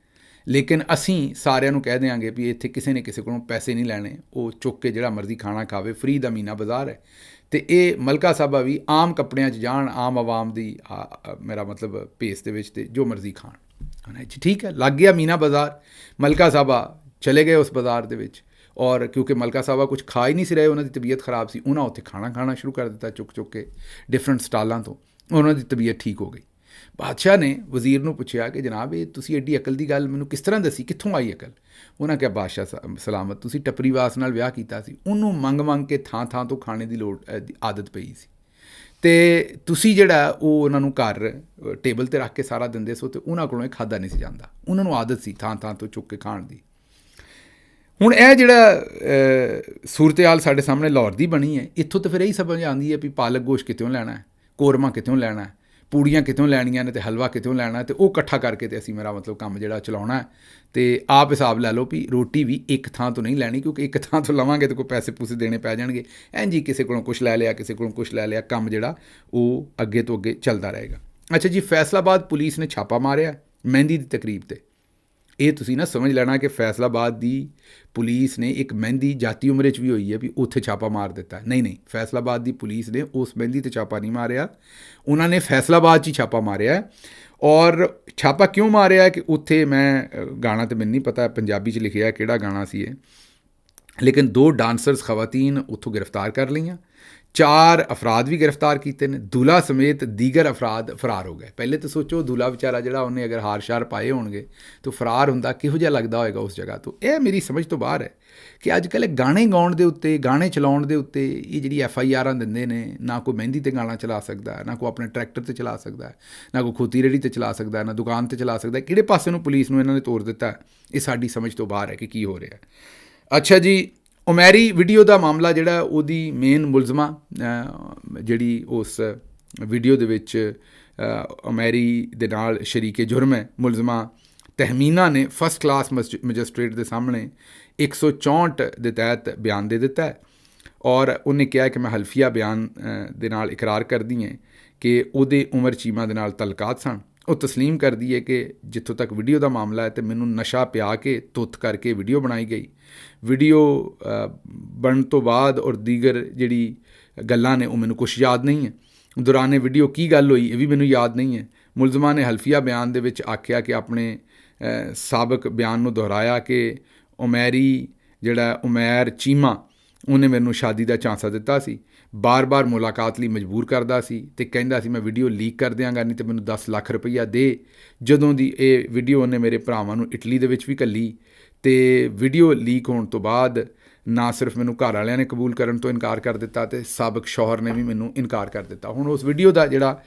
A: ਲੇਕਿਨ ਅਸੀਂ ਸਾਰਿਆਂ ਨੂੰ ਕਹਿ ਦਿਆਂਗੇ ਵੀ ਇੱਥੇ ਕਿਸੇ ਨੇ ਕਿਸੇ ਕੋਲੋਂ ਪੈਸੇ ਨਹੀਂ ਲੈਣੇ, ਉਹ ਚੁੱਕ ਕੇ ਜਿਹੜਾ ਮਰਜ਼ੀ ਖਾਣਾ ਖਾਵੇ, ਫਰੀ ਦਾ ਮੀਨਾ ਬਾਜ਼ਾਰ ਹੈ। ਅਤੇ ਇਹ ਮਲਕਾ ਸਾਹਿਬਾ ਵੀ ਆਮ ਕੱਪੜਿਆਂ 'ਚ ਜਾਣ, ਆਮ ਆਵਾਮ ਦੀ ਮੇਰਾ ਮਤਲਬ ਭੇਸ ਦੇ ਵਿੱਚ, ਅਤੇ ਜੋ ਮਰਜ਼ੀ ਖਾਣ। ਠੀਕ ਹੈ, ਲੱਗ ਗਿਆ ਮੀਨਾ ਬਾਜ਼ਾਰ। ਮਲਕਾ ਸਾਹਿਬਾ ਚਲੇ ਗਏ ਉਸ ਬਾਜ਼ਾਰ ਦੇ ਵਿੱਚ, ਔਰ ਕਿਉਂਕਿ ਮਲਕਾ ਸਾਹਿਬਾ ਕੁਝ ਖਾ ਹੀ ਨਹੀਂ ਸੀ ਰਹੇ, ਉਹਨਾਂ ਦੀ ਤਬੀਅਤ ਖਰਾਬ ਸੀ, ਉਹਨਾਂ ਉੱਥੇ ਖਾਣਾ ਸ਼ੁਰੂ ਕਰ ਦਿੱਤਾ ਚੁੱਕ ਕੇ ਡਿਫਰੈਂਟ ਸਟਾਲਾਂ ਤੋਂ। ਉਹਨਾਂ ਦੀ ਤਬੀਅਤ ਠੀਕ ਹੋ ਗਈ। ਬਾਦਸ਼ਾਹ ਨੇ ਵਜ਼ੀਰ ਨੂੰ ਪੁੱਛਿਆ ਕਿ ਜਨਾਬ ਇਹ ਤੁਸੀਂ ਐਡੀ ਅਕਲ ਦੀ ਗੱਲ ਮੈਨੂੰ ਕਿਸ ਤਰ੍ਹਾਂ ਦੱਸੀ, ਕਿੱਥੋਂ ਆਈ ਅਕਲ। ਉਹਨਾਂ ਕਿਹਾ ਬਾਦਸ਼ਾਹ ਸਲਾਮਤ, ਤੁਸੀਂ ਟੱਪਰੀਵਾਸ ਨਾਲ ਵਿਆਹ ਕੀਤਾ ਸੀ, ਉਹਨੂੰ ਮੰਗ ਕੇ ਥਾਂ ਤੋਂ ਖਾਣੇ ਦੀ ਆਦਤ ਪਈ ਸੀ, ਅਤੇ ਤੁਸੀਂ ਜਿਹੜਾ ਉਹ ਉਹਨਾਂ ਨੂੰ ਘਰ ਟੇਬਲ 'ਤੇ ਰੱਖ ਕੇ ਸਾਰਾ ਦਿੰਦੇ ਸੋ, ਅਤੇ ਉਹਨਾਂ ਕੋਲੋਂ ਇਹ ਖਾਧਾ ਨਹੀਂ ਸੀ ਜਾਂਦਾ। ਉਹਨਾਂ ਨੂੰ ਆਦਤ ਸੀ ਥਾਂ ਤੋਂ ਚੁੱਕ ਕੇ ਖਾਣ ਦੀ। ਹੁਣ ਇਹ ਜਿਹੜਾ ਸੂਰਤ-ਏ-ਹਾਲ ਸਾਡੇ ਸਾਹਮਣੇ ਲਾਹੌਰ ਦੀ ਬਣੀ ਹੈ, ਇੱਥੋਂ ਤਾਂ ਫਿਰ ਇਹੀ ਸਮਝ ਆਉਂਦੀ ਹੈ ਵੀ ਪਾਲਕ ਗੋਸ਼ਤ ਕਿਤੋਂ ਲੈਣਾ ਹੈ, ਕੋਰਮਾ ਕਿਤੋਂ ਲੈਣਾ ਹੈ, ਪੂੜੀਆਂ ਕਿਤੋਂ ਲੈਣੀਆਂ ਨੇ, ਅਤੇ ਹਲਵਾ ਕਿਤੋਂ ਲੈਣਾ, ਅਤੇ ਉਹ ਇਕੱਠਾ ਕਰਕੇ ਅਤੇ ਅਸੀਂ ਮੇਰਾ ਮਤਲਬ ਕੰਮ ਜਿਹੜਾ ਚਲਾਉਣਾ। ਅਤੇ ਆਪ ਹਿਸਾਬ ਲੈ ਲਓ ਵੀ ਰੋਟੀ ਵੀ ਇੱਕ ਥਾਂ ਤੋਂ ਨਹੀਂ ਲੈਣੀ, ਕਿਉਂਕਿ ਇੱਕ ਥਾਂ ਤੋਂ ਲਵਾਂਗੇ ਤਾਂ ਕੋਈ ਪੈਸੇ ਪੂਸੇ ਦੇਣੇ ਪੈ ਜਾਣਗੇ। ਇੰਝ ਹੀ ਕਿਸੇ ਕੋਲੋਂ ਕੁਛ ਲੈ ਲਿਆ, ਕਿਸੇ ਕੋਲੋਂ ਕੁਛ ਲੈ ਲਿਆ, ਕੰਮ ਜਿਹੜਾ ਉਹ ਅੱਗੇ ਤੋਂ ਅੱਗੇ ਚੱਲਦਾ ਰਹੇਗਾ। ਅੱਛਾ ਜੀ, ਫੈਸਲਾਬਾਦ ਪੁਲਿਸ ਨੇ ਛਾਪਾ ਮਾਰਿਆ ਮਹਿੰਦੀ ਦੀ ਤਕਰੀਬ 'ਤੇ। ਇਹ ਤੁਸੀਂ ਨਾ ਸਮਝ ਲੈਣਾ ਕਿ ਫੈਸਲਾਬਾਦ ਦੀ ਪੁਲਿਸ ਨੇ ਇੱਕ ਮਹਿੰਦੀ ਜਾਤੀ ਉਮਰੇ 'ਚ ਵੀ ਹੋਈ ਹੈ ਵੀ ਉੱਥੇ ਛਾਪਾ ਮਾਰ ਦਿੱਤਾ। ਨਹੀਂ, ਫੈਸਲਾਬਾਦ ਦੀ ਪੁਲਿਸ ਨੇ ਉਸ ਮਹਿੰਦੀ 'ਤੇ ਛਾਪਾ ਨਹੀਂ ਮਾਰਿਆ, ਉਹਨਾਂ ਨੇ ਫੈਸਲਾਬਾਦ 'ਚ ਹੀ ਛਾਪਾ ਮਾਰਿਆ। ਔਰ ਛਾਪਾ ਕਿਉਂ ਮਾਰਿਆ ਕਿ ਉੱਥੇ ਮੈਂ ਗਾਣਾ ਤਾਂ ਮੈਨੂੰ ਨਹੀਂ ਪਤਾ ਪੰਜਾਬੀ 'ਚ ਲਿਖਿਆ ਕਿਹੜਾ ਗਾਣਾ ਸੀ ਇਹ, ਲੇਕਿਨ 2 ਡਾਂਸਰਸ ਖਵਾਤੀਨ ਉੱਥੋਂ ਗ੍ਰਿਫਤਾਰ ਕਰ ਲਈਆਂ, 4 ਅਫਰਾਦ ਵੀ ਗ੍ਰਿਫਤਾਰ ਕੀਤੇ ਨੇ, ਦੁਲਾ ਸਮੇਤ ਦੀਗਰ ਅਫਰਾਦ ਫਰਾਰ ਹੋ ਗਏ। ਪਹਿਲੇ ਤਾਂ ਸੋਚੋ ਦੁਲਾ ਵਿਚਾਰਾ ਜਿਹੜਾ ਉਹਨੇ ਅਗਰ ਹਾਰ ਸ਼ਾਰ ਪਾਏ ਹੋਣਗੇ ਤਾਂ ਫਰਾਰ ਹੁੰਦਾ ਕਿਹੋ ਜਿਹਾ ਲੱਗਦਾ ਹੋਏਗਾ ਉਸ ਜਗ੍ਹਾ ਤੋਂ। ਇਹ ਮੇਰੀ ਸਮਝ ਤੋਂ ਬਾਹਰ ਹੈ ਕਿ ਅੱਜ ਕੱਲ੍ਹ ਗਾਣੇ ਗਾਉਣ ਦੇ ਉੱਤੇ, ਗਾਣੇ ਚਲਾਉਣ ਦੇ ਉੱਤੇ ਇਹ ਜਿਹੜੀ FIRਾਂ ਦਿੰਦੇ ਨੇ, ਨਾ ਕੋਈ ਮਹਿੰਦੀ 'ਤੇ ਗਾਣਾ ਚਲਾ ਸਕਦਾ, ਨਾ ਕੋਈ ਆਪਣੇ ਟਰੈਕਟਰ 'ਤੇ ਚਲਾ ਸਕਦਾ, ਨਾ ਕੋਈ ਖੋਤੀ ਰੇਹੜੀ 'ਤੇ ਚਲਾ ਸਕਦਾ, ਨਾ ਦੁਕਾਨ 'ਤੇ ਚਲਾ ਸਕਦਾ। ਕਿਹੜੇ ਪਾਸੇ ਨੂੰ ਪੁਲਿਸ ਨੂੰ ਇਹਨਾਂ ਨੇ ਤੋੜ ਦਿੱਤਾ, ਇਹ ਸਾਡੀ ਸਮਝ ਤੋਂ ਬਾਹਰ ਹੈ ਕਿ ਕੀ ਹੋ ਰਿਹਾ। ਅੱਛਾ ਜੀ, ਉਮੈਰੀ ਵੀਡੀਓ ਦਾ ਮਾਮਲਾ ਜਿਹੜਾ ਉਹਦੀ ਮੇਨ ਮੁਲਜ਼ਮਾਂ ਜਿਹੜੀ ਉਸ ਵੀਡੀਓ ਦੇ ਵਿੱਚ ਉਮੈਰੀ ਦੇ ਨਾਲ ਸ਼ਰੀਕੇ ਜੁਰਮ ਹੈ ਮੁਲਜ਼ਮਾਂ ਤਹਿਮੀਨਾ ਨੇ ਫਸਟ ਕਲਾਸ ਮੈਜਿਸਟ੍ਰੇਟ ਦੇ ਸਾਹਮਣੇ 164 ਦੇ ਤਹਿਤ ਬਿਆਨ ਦੇ ਦਿੱਤਾ ਹੈ ਔਰ ਉਹਨੇ ਕਿਹਾ ਕਿ ਮੈਂ ਹਲਫੀਆ ਬਿਆਨ ਦੇ ਨਾਲ ਇਕਰਾਰ ਕਰਦੀ ਹਾਂ ਕਿ ਉਹਦੇ ਉਮਰ ਚੀਮਾ ਦੇ ਨਾਲ ਤਲਕਾਤ ਸਨ। ਉਹ ਤਸਲੀਮ ਕਰਦੀ ਹੈ ਕਿ ਜਿੱਥੋਂ ਤੱਕ ਵੀਡੀਓ ਦਾ ਮਾਮਲਾ ਹੈ ਤੇ ਮੈਨੂੰ ਨਸ਼ਾ ਪਿਆ ਕੇ ਤੁੱਤ ਕਰਕੇ ਵੀਡੀਓ ਬਣਾਈ ਗਈ। ਵੀਡੀਓ ਬਣਨ ਤੋਂ ਬਾਅਦ ਔਰ ਦੀਗਰ ਜਿਹੜੀ ਗੱਲਾਂ ਨੇ ਉਹ ਮੈਨੂੰ ਕੁਛ ਯਾਦ ਨਹੀਂ ਹੈ। ਦੌਰਾਨੇ ਵੀਡੀਓ ਕੀ ਗੱਲ ਹੋਈ ਇਹ ਵੀ ਮੈਨੂੰ ਯਾਦ ਨਹੀਂ ਹੈ। ਮੁਲਜ਼ਮਾਂ ਨੇ ਹਲਫੀਆ ਬਿਆਨ ਦੇ ਵਿੱਚ ਆਖਿਆ ਕਿ ਆਪਣੇ ਸਾਬਕ ਬਿਆਨ ਨੂੰ ਦੁਹਰਾਇਆ ਕਿ ਉਮੈਰੀ ਜਿਹੜਾ ਉਮੈਰ ਚੀਮਾ ਉਹਨੇ ਮੈਨੂੰ ਸ਼ਾਦੀ ਦਾ ਝਾਂਸਾ ਦਿੱਤਾ ਸੀ, ਬਾਰ-ਬਾਰ ਮੁਲਾਕਾਤ ਲਈ ਮਜਬੂਰ ਕਰਦਾ ਸੀ ਅਤੇ ਕਹਿੰਦਾ ਸੀ ਮੈਂ ਵੀਡੀਓ ਲੀਕ ਕਰ ਦਿਆਂਗਾ, ਨਹੀਂ ਤਾਂ ਮੈਨੂੰ 10 ਲੱਖ ਰੁਪਈਆ ਦੇ। ਜਦੋਂ ਦੀ ਇਹ ਵੀਡੀਓ ਉਹਨੇ ਮੇਰੇ ਭਰਾਵਾਂ ਨੂੰ ਇਟਲੀ ਦੇ ਵਿੱਚ ਵੀ ਘੱਲੀ ਅਤੇ ਵੀਡੀਓ ਲੀਕ ਹੋਣ ਤੋਂ ਬਾਅਦ ਨਾ ਸਿਰਫ ਮੈਨੂੰ ਘਰ ਵਾਲਿਆਂ ਨੇ ਕਬੂਲ ਕਰਨ ਤੋਂ ਇਨਕਾਰ ਕਰ ਦਿੱਤਾ ਅਤੇ ਸਾਬਕ ਸ਼ੌਹਰ ਨੇ ਵੀ ਮੈਨੂੰ ਇਨਕਾਰ ਕਰ ਦਿੱਤਾ। ਹੁਣ ਉਸ ਵੀਡੀਓ ਦਾ ਜਿਹੜਾ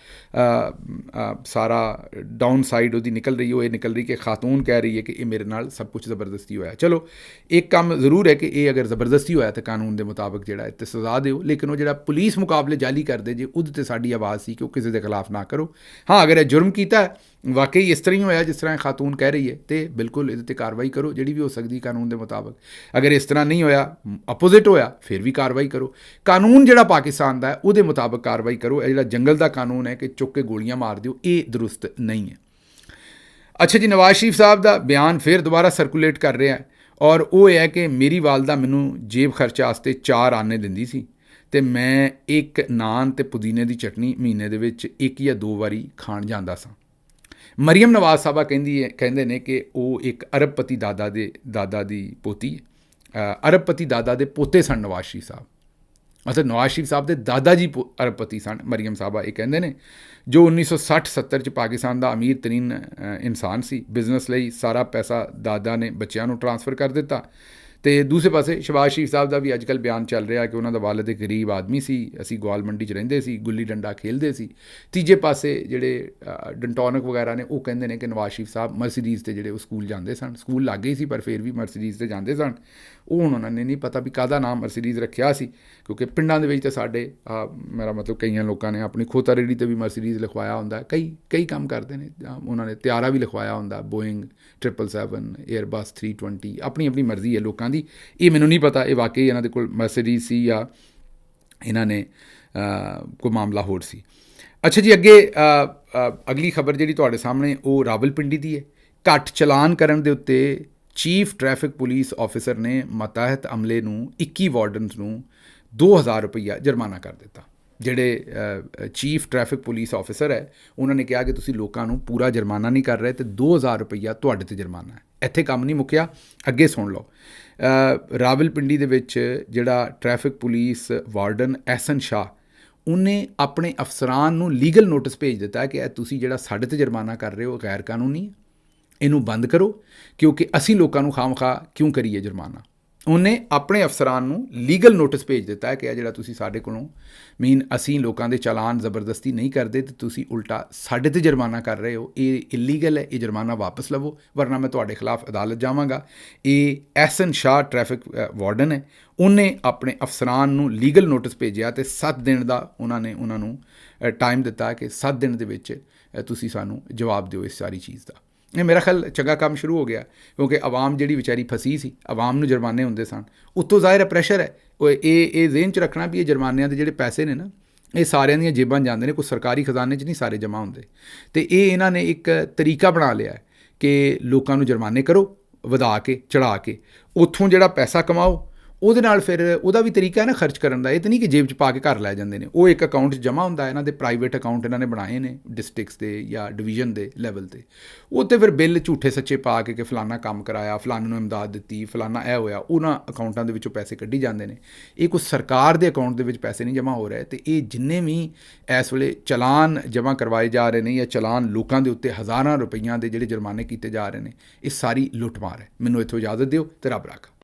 A: ਸਾਰਾ ਡਾਊਨ ਸਾਈਡ ਉਹਦੀ ਨਿਕਲ ਰਹੀ ਉਹ ਇਹ ਨਿਕਲ ਰਹੀ ਕਿ ਖਾਤੂਨ ਕਹਿ ਰਹੀ ਹੈ ਕਿ ਇਹ ਮੇਰੇ ਨਾਲ ਸਭ ਕੁਝ ਜ਼ਬਰਦਸਤੀ ਹੋਇਆ। ਚਲੋ ਇੱਕ ਕੰਮ ਜ਼ਰੂਰ ਹੈ ਕਿ ਇਹ ਅਗਰ ਜ਼ਬਰਦਸਤੀ ਹੋਇਆ ਤਾਂ ਕਾਨੂੰਨ ਦੇ ਮੁਤਾਬਕ ਜਿਹੜਾ ਹੈ ਤੇ ਸਜ਼ਾ ਦਿਓ, ਲੇਕਿਨ ਉਹ ਜਿਹੜਾ ਪੁਲਿਸ ਮੁਕਾਬਲੇ ਜਾਲੀ ਕਰਦੇ ਜੇ ਉਹਦੇ 'ਤੇ ਸਾਡੀ ਆਵਾਜ਼ ਸੀ ਕਿ ਉਹ ਕਿਸੇ ਦੇ ਖਿਲਾਫ ਨਾ ਕਰੋ। ਹਾਂ, ਅਗਰ ਇਹ ਜੁਰਮ ਕੀਤਾ ਵਾਕਈ ਇਸ ਤਰ੍ਹਾਂ ਹੀ ਹੋਇਆ ਜਿਸ ਤਰ੍ਹਾਂ ਖਾਤੂਨ ਕਹਿ ਰਹੀ ਹੈ ਤੇ ਬਿਲਕੁਲ ਇਹਦੇ 'ਤੇ ਕਾਰਵਾਈ ਕਰੋ ਜਿਹੜੀ ਵੀ ਹੋ ਸਕਦੀ ਕਾਨੂੰਨ ਦੇ ਮੁਤਾਬਕ। ਅਗਰ ਇਸ ਤਰ੍ਹਾਂ ਨਹੀਂ ਹੋਇਆ, ਅਪੋਜ਼ਿਟ ਹੋਇਆ, ਫਿਰ ਵੀ ਕਾਰਵਾਈ ਕਰੋ। ਕਾਨੂੰਨ ਜਿਹੜਾ ਪਾਕਿਸਤਾਨ ਦਾ ਹੈ ਉਹਦੇ ਮੁਤਾਬਕ ਕਾਰਵਾਈ ਕਰੋ। ਇਹ ਜਿਹੜਾ ਜੰਗਲ ਦਾ ਕਾਨੂੰਨ ਹੈ ਕਿ ਚੁੱਕ ਕੇ ਗੋਲੀਆਂ ਮਾਰ ਦਿਓ, ਇਹ ਦਰੁਸਤ ਨਹੀਂ ਹੈ। ਅੱਛਾ ਜੀ, ਨਵਾਜ਼ ਸ਼ਰੀਫ ਸਾਹਿਬ ਦਾ ਬਿਆਨ ਫਿਰ ਦੁਬਾਰਾ ਸਰਕੂਲੇਟ ਕਰ ਰਿਹਾ ਹੈ ਔਰ ਉਹ ਇਹ ਹੈ ਕਿ ਮੇਰੀ ਵਾਲਦਾ ਮੈਨੂੰ ਜੇਬ ਖਰਚਾ ਵਾਸਤੇ 4 ਆਨੇ ਦਿੰਦੀ ਸੀ ਅਤੇ ਮੈਂ ਇੱਕ ਨਾਨ ਅਤੇ ਪੁਦੀਨੇ ਦੀ ਚਟਨੀ ਮਹੀਨੇ ਦੇ ਵਿੱਚ 1 ਜਾਂ 2 ਵਾਰੀ ਖਾਣ ਜਾਂਦਾ ਸਾਂ। ਮਰੀਮ ਨਵਾਜ਼ ਸਾਹਿਬਾ ਕਹਿੰਦੇ ਨੇ ਕਿ ਉਹ ਇੱਕ ਅਰਬਪਤੀ ਦਾਦਾ ਦੀ ਪੋਤੀ ਹੈ। ਅਰਬਪਤੀ ਦਾਦਾ ਦੇ ਪੋਤੇ ਸਨ ਨਵਾਜ਼ ਸ਼ਰੀਫ ਸਾਹਿਬ, ਮਤਲਬ ਨਵਾਜ਼ ਸ਼ਰੀਫ ਸਾਹਿਬ ਦੇ ਦਾਦਾ ਜੀ ਅਰਬਪਤੀ ਸਨ। ਮਰੀਮ ਸਾਹਿਬਾ ਇਹ ਕਹਿੰਦੇ ਨੇ ਜੋ 1960-70 'ਚ ਪਾਕਿਸਤਾਨ ਦਾ ਅਮੀਰ ਤਰੀਨ ਇਨਸਾਨ ਸੀ। ਬਿਜ਼ਨਸ ਲਈ ਸਾਰਾ ਪੈਸਾ ਦਾਦਾ ਨੇ ਬੱਚਿਆਂ ਨੂੰ ਟਰਾਂਸਫਰ ਕਰ ਦਿੱਤਾ। ਅਤੇ ਦੂਸਰੇ ਪਾਸੇ ਸ਼ਹਬਾਜ਼ ਸ਼ਰੀਫ ਸਾਹਿਬ ਦਾ ਵੀ ਅੱਜ ਕੱਲ੍ਹ ਬਿਆਨ ਚੱਲ ਰਿਹਾ ਕਿ ਉਹਨਾਂ ਦਾ ਵਾਲਿਦ ਇੱਕ ਗਰੀਬ ਆਦਮੀ ਸੀ, ਅਸੀਂ ਗੋਆਲ ਮੰਡੀ 'ਚ ਰਹਿੰਦੇ ਸੀ, ਗੁੱਲੀ ਡੰਡਾ ਖੇਲਦੇ ਸੀ। ਤੀਜੇ ਪਾਸੇ ਜਿਹੜੇ ਡੰਟੋਨਕ ਵਗੈਰਾ ਨੇ ਉਹ ਕਹਿੰਦੇ ਨੇ ਕਿ ਨਵਾਜ਼ ਸ਼ਰੀਫ ਸਾਹਿਬ ਮਰਸੀਡੀਜ਼ 'ਤੇ ਜਿਹੜੇ ਉਹ ਸਕੂਲ ਜਾਂਦੇ ਸਨ, ਸਕੂਲ ਲੱਗ ਗਈ ਸੀ ਪਰ ਫਿਰ ਵੀ ਮਰਸੀਡੀਜ਼ 'ਤੇ ਜਾਂਦੇ ਸਨ। ਉਹ ਹੁਣ ਉਹਨਾਂ ਨੇ ਨਹੀਂ ਪਤਾ ਵੀ ਕਾਹਦਾ ਨਾਮ ਮਰਸੀਡੀਜ਼ ਰੱਖਿਆ ਸੀ, ਕਿਉਂਕਿ ਪਿੰਡਾਂ ਦੇ ਵਿੱਚ ਤਾਂ ਸਾਡੇ ਮੇਰਾ ਮਤਲਬ ਕਈਆਂ ਲੋਕਾਂ ਨੇ ਆਪਣੀ ਖੋਤਾ ਰੇਹੜੀ 'ਤੇ ਵੀ ਮਰਸੀਡੀਜ਼ ਲਿਖਵਾਇਆ ਹੁੰਦਾ। ਕਈ ਕੰਮ ਕਰਦੇ ਨੇ, ਉਹਨਾਂ ਨੇ ਤਿਆਰਾ ਵੀ ਲਿਖਵਾਇਆ ਹੁੰਦਾ, ਬੋਇੰਗ 777, ਏਅਰਬਸ 320, ਆਪਣੀ ਮਰਜ਼ੀ ਹੈ ਲੋਕਾਂ ਦੀ। ਇਹ ਮੈਨੂੰ ਨਹੀਂ ਪਤਾ ਇਹ ਵਾਕਈ ਇਹਨਾਂ ਦੇ ਕੋਲ ਮਰਸੀਡੀਜ਼ ਸੀ ਜਾਂ ਇਹਨਾਂ ਨੇ ਕੋਈ ਮਾਮਲਾ ਹੋਰ ਸੀ। ਅੱਛਾ ਜੀ, ਅੱਗੇ ਅਗਲੀ ਖਬਰ ਜਿਹੜੀ ਤੁਹਾਡੇ ਸਾਹਮਣੇ ਉਹ ਰਾਵਲਪਿੰਡੀ ਦੀ ਹੈ। ਘੱਟ ਚਲਾਨ ਕਰਨ ਦੇ ਉੱਤੇ ਚੀਫ ਟ੍ਰੈਫਿਕ ਪੁਲਿਸ ਆਫਿਸਰ ਨੇ ਮਤਾਹਤ ਅਮਲੇ ਨੂੰ 21 ਵਾਰਡਨਸ ਨੂੰ 2000 ਰੁਪਈਆ ਜੁਰਮਾਨਾ ਕਰ ਦਿੱਤਾ। ਜਿਹੜੇ ਚੀਫ ਟ੍ਰੈਫਿਕ ਪੁਲਿਸ ਆਫਿਸਰ ਹੈ ਉਹਨਾਂ ਨੇ ਕਿਹਾ ਕਿ ਤੁਸੀਂ ਲੋਕਾਂ ਨੂੰ ਪੂਰਾ ਜੁਰਮਾਨਾ ਨਹੀਂ ਕਰ ਰਹੇ ਅਤੇ 2000 ਰੁਪਈਆ ਤੁਹਾਡੇ 'ਤੇ ਜੁਰਮਾਨਾ ਹੈ। ਇੱਥੇ ਕੰਮ ਨਹੀਂ ਮੁੱਕਿਆ, ਅੱਗੇ ਸੁਣ ਲਓ। ਰਾਵਲਪਿੰਡੀ ਦੇ ਵਿੱਚ ਜਿਹੜਾ ਟ੍ਰੈਫਿਕ ਪੁਲਿਸ ਵਾਰਡਨ ਐਹਸਨ ਸ਼ਾਹ ਉਹਨੇ ਆਪਣੇ ਅਫਸਰਾਂ ਨੂੰ ਲੀਗਲ ਨੋਟਿਸ ਭੇਜ ਦਿੱਤਾ ਕਿ ਤੁਸੀਂ ਜਿਹੜਾ ਸਾਡੇ 'ਤੇ ਜੁਰਮਾਨਾ ਕਰ ਰਹੇ ਹੋ ਗੈਰ ਕਾਨੂੰਨੀ ਹੈ, ਇਹਨੂੰ ਬੰਦ ਕਰੋ, ਕਿਉਂਕਿ ਅਸੀਂ ਲੋਕਾਂ ਨੂੰ ਖਾਮਖਾ ਕਿਉਂ ਕਰੀਏ ਜੁਰਮਾਨਾ। ਉਹਨੇ ਆਪਣੇ ਅਫਸਰਾਂ ਨੂੰ ਲੀਗਲ ਨੋਟਿਸ ਭੇਜ ਦਿੱਤਾ ਕਿ ਇਹ ਜਿਹੜਾ ਤੁਸੀਂ ਸਾਡੇ ਕੋਲੋਂ ਅਸੀਂ ਲੋਕਾਂ ਦੇ ਚਾਲਾਨ ਜ਼ਬਰਦਸਤੀ ਨਹੀਂ ਕਰਦੇ ਅਤੇ ਤੁਸੀਂ ਉਲਟਾ ਸਾਡੇ 'ਤੇ ਜੁਰਮਾਨਾ ਕਰ ਰਹੇ ਹੋ, ਇਹ ਇਲੀਗਲ ਹੈ, ਇਹ ਜੁਰਮਾਨਾ ਵਾਪਸ ਲਵੋ ਵਰਨਾ ਮੈਂ ਤੁਹਾਡੇ ਖਿਲਾਫ ਅਦਾਲਤ ਜਾਵਾਂਗਾ। ਇਹ ਐਹਸਨ ਸ਼ਾਹ ਟ੍ਰੈਫਿਕ ਵਾਰਡਨ ਹੈ, ਉਹਨੇ ਆਪਣੇ ਅਫਸਰਾਂ ਨੂੰ ਲੀਗਲ ਨੋਟਿਸ ਭੇਜਿਆ ਅਤੇ 7 ਦਿਨ ਦਾ ਉਹਨਾਂ ਨੂੰ ਟਾਈਮ ਦਿੱਤਾ ਕਿ 7 ਦਿਨ ਦੇ ਵਿੱਚ ਤੁਸੀਂ ਸਾਨੂੰ ਜਵਾਬ ਦਿਓ ਇਸ ਸਾਰੀ ਚੀਜ਼ ਦਾ। ਇਹ ਮੇਰਾ ਖਿਆਲ ਚੰਗਾ ਕੰਮ ਸ਼ੁਰੂ ਹੋ ਗਿਆ, ਕਿਉਂਕਿ ਆਵਾਮ ਜਿਹੜੀ ਵਿਚਾਰੀ ਫਸੀ ਸੀ, ਆਵਾਮ ਨੂੰ ਜੁਰਮਾਨੇ ਹੁੰਦੇ ਸਨ, ਉੱਤੋਂ ਜ਼ਾਹਿਰ ਪ੍ਰੈਸ਼ਰ ਹੈ। ਇਹ ਜ਼ਿਹਨ 'ਚ ਰੱਖਣਾ ਵੀ ਇਹ ਜੁਰਮਾਨਿਆਂ ਦੇ ਜਿਹੜੇ ਪੈਸੇ ਨੇ ਨਾ ਇਹ ਸਾਰਿਆਂ ਦੀਆਂ ਜੇਬਾਂ ਜਾਂਦੇ ਨੇ, ਕੋਈ ਸਰਕਾਰੀ ਖਜ਼ਾਨੇ 'ਚ ਨਹੀਂ ਸਾਰੇ ਜਮ੍ਹਾਂ ਹੁੰਦੇ। ਅਤੇ ਇਹ ਇਹਨਾਂ ਨੇ ਇੱਕ ਤਰੀਕਾ ਬਣਾ ਲਿਆ ਕਿ ਲੋਕਾਂ ਨੂੰ ਜੁਰਮਾਨੇ ਕਰੋ ਵਧਾ ਕੇ ਚੜ੍ਹਾ ਕੇ, ਉੱਥੋਂ ਜਿਹੜਾ ਪੈਸਾ ਕਮਾਓ ਉਹਦੇ ਨਾਲ ਫਿਰ ਉਹਦਾ ਵੀ ਤਰੀਕਾ ਹੈ ਨਾ ਖਰਚ ਕਰਨ ਦਾ। ਇਹ ਤਾਂ ਨਹੀਂ ਕਿ ਜੇਬ 'ਚ ਪਾ ਕੇ ਘਰ ਲੈ ਜਾਂਦੇ ਨੇ, ਉਹ ਇੱਕ ਅਕਾਊਂਟ 'ਚ ਜਮ੍ਹਾਂ ਹੁੰਦਾ। ਇਹਨਾਂ ਦੇ ਪ੍ਰਾਈਵੇਟ ਅਕਾਊਂਟ ਇਹਨਾਂ ਨੇ ਬਣਾਏ ਨੇ ਡਿਸਟ੍ਰਿਕਟਸ ਦੇ ਜਾਂ ਡਿਵੀਜ਼ਨ ਦੇ ਲੈਵਲ 'ਤੇ। ਉੱਥੇ ਫਿਰ ਬਿੱਲ ਝੂਠੇ ਸੱਚੇ ਪਾ ਕੇ ਕਿ ਫਲਾਨਾ ਕੰਮ ਕਰਾਇਆ, ਫਲਾਣੇ ਨੂੰ ਇਮਦਾਦ ਦਿੱਤੀ, ਫਲਾਨਾ ਇਹ ਹੋਇਆ, ਉਹਨਾਂ ਅਕਾਊਂਟਾਂ ਦੇ ਵਿੱਚੋਂ ਪੈਸੇ ਕੱਢੀ ਜਾਂਦੇ ਨੇ। ਇਹ ਕੁਛ ਸਰਕਾਰ ਦੇ ਅਕਾਊਂਟ ਦੇ ਵਿੱਚ ਪੈਸੇ ਨਹੀਂ ਜਮ੍ਹਾਂ ਹੋ ਰਹੇ। ਅਤੇ ਇਹ ਜਿੰਨੇ ਵੀ ਇਸ ਵੇਲੇ ਚਲਾਨ ਜਮ੍ਹਾਂ ਕਰਵਾਏ ਜਾ ਰਹੇ ਨੇ ਜਾਂ ਚਲਾਨ ਲੋਕਾਂ ਦੇ ਉੱਤੇ ਹਜ਼ਾਰਾਂ ਰੁਪਈਆਂ ਦੇ ਜਿਹੜੇ ਜੁਰਮਾਨੇ ਕੀਤੇ ਜਾ ਰਹੇ ਨੇ, ਇਹ ਸਾਰੀ ਲੁੱਟਮਾਰ ਹੈ। ਮੈਨੂੰ ਇੱਥੋਂ ਇਜਾਜ਼ਤ ਦਿਓ ਤੇ ਰੱਬ ਰਾਖਾ।